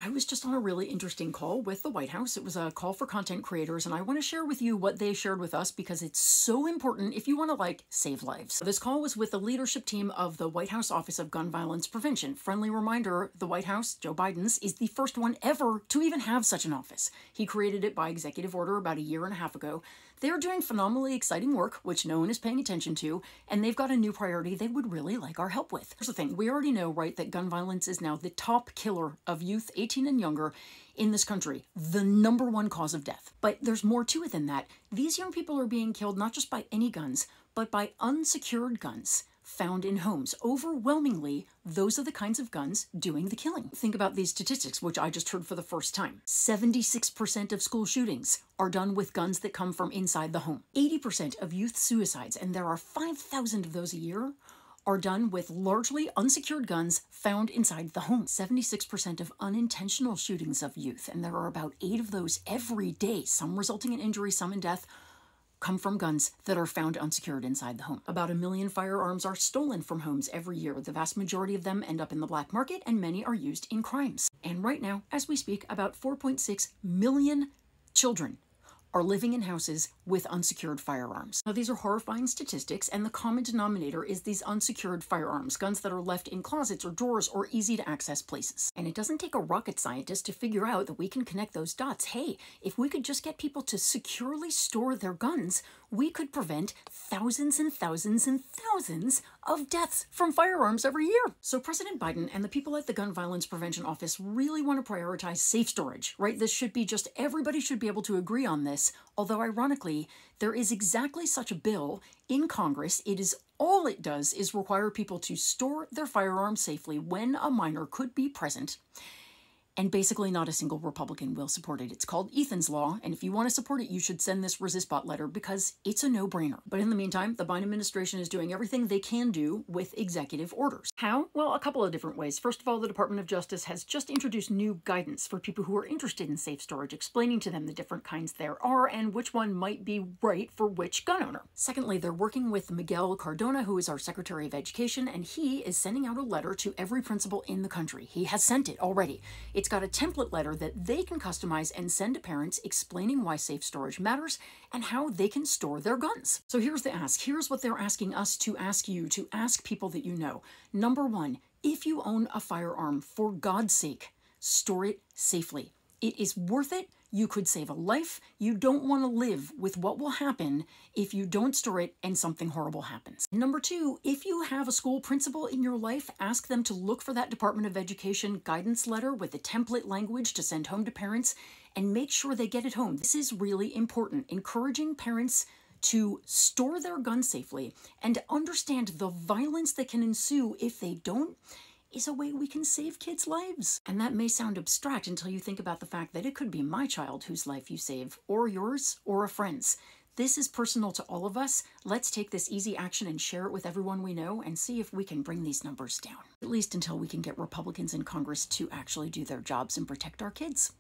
I was just on a really interesting call with the White House. It was a call for content creators, and I want to share with you what they shared with us because it's so important if you want to, save lives. This call was with the leadership team of the White House Office of Gun Violence Prevention. Friendly reminder, the White House, Joe Biden's, is the first one ever to even have such an office. He created it by executive order about a year and a half ago. They're doing phenomenally exciting work, which no one is paying attention to, and they've got a new priority they would really like our help with. Here's the thing, we already know, right, that gun violence is now the top killer of youth 18 and younger in this country, the #1 cause of death. But there's more to it than that. These young people are being killed not just by any guns, but by unsecured guns found in homes. Overwhelmingly, those are the kinds of guns doing the killing. Think about these statistics, which I just heard for the first time. 76% of school shootings are done with guns that come from inside the home. 80% of youth suicides, and there are 5,000 of those a year, are done with largely unsecured guns found inside the home. 76% of unintentional shootings of youth, and there are about 8 of those every day, some resulting in injury, some in death, come from guns that are found unsecured inside the home. About 1 million firearms are stolen from homes every year. The vast majority of them end up in the black market, and many are used in crimes. And right now, as we speak, about 4.6 million children are living in houses with unsecured firearms. Now, these are horrifying statistics, and the common denominator is these unsecured firearms, guns that are left in closets or drawers or easy to access places. And it doesn't take a rocket scientist to figure out that we can connect those dots. Hey, if we could just get people to securely store their guns, we could prevent thousands and thousands and thousands of deaths from firearms every year. So President Biden and the people at the Gun Violence Prevention Office really want to prioritize safe storage, right? This should be just, everybody should be able to agree on this. Although ironically, there is exactly such a bill in Congress. All it does is require people to store their firearms safely when a minor could be present. And basically not a single Republican will support it. It's called Ethan's Law, and if you want to support it, you should send this ResistBot letter because it's a no-brainer. But in the meantime, the Biden administration is doing everything they can do with executive orders. How? Well, a couple of different ways. First of all, the Department of Justice has just introduced new guidance for people who are interested in safe storage, explaining to them the different kinds there are and which one might be right for which gun owner. Secondly, they're working with Miguel Cardona, who is our Secretary of Education, and he is sending out a letter to every principal in the country. He has sent it already. It's got a template letter that they can customize and send to parents explaining why safe storage matters and how they can store their guns. So here's the ask. Here's what they're asking us to ask you, to ask people that you know. Number 1, if you own a firearm, for God's sake, store it safely. It is worth it. You could save a life. You don't want to live with what will happen if you don't store it and something horrible happens. Number 2, if you have a school principal in your life, ask them to look for that Department of Education guidance letter with the template language to send home to parents and make sure they get it home. This is really important. Encouraging parents to store their guns safely and to understand the violence that can ensue if they don't is a way we can save kids' lives. And that may sound abstract until you think about the fact that it could be my child whose life you save, or yours, or a friend's. This is personal to all of us. Let's take this easy action and share it with everyone we know and see if we can bring these numbers down. At least until we can get Republicans in Congress to actually do their jobs and protect our kids.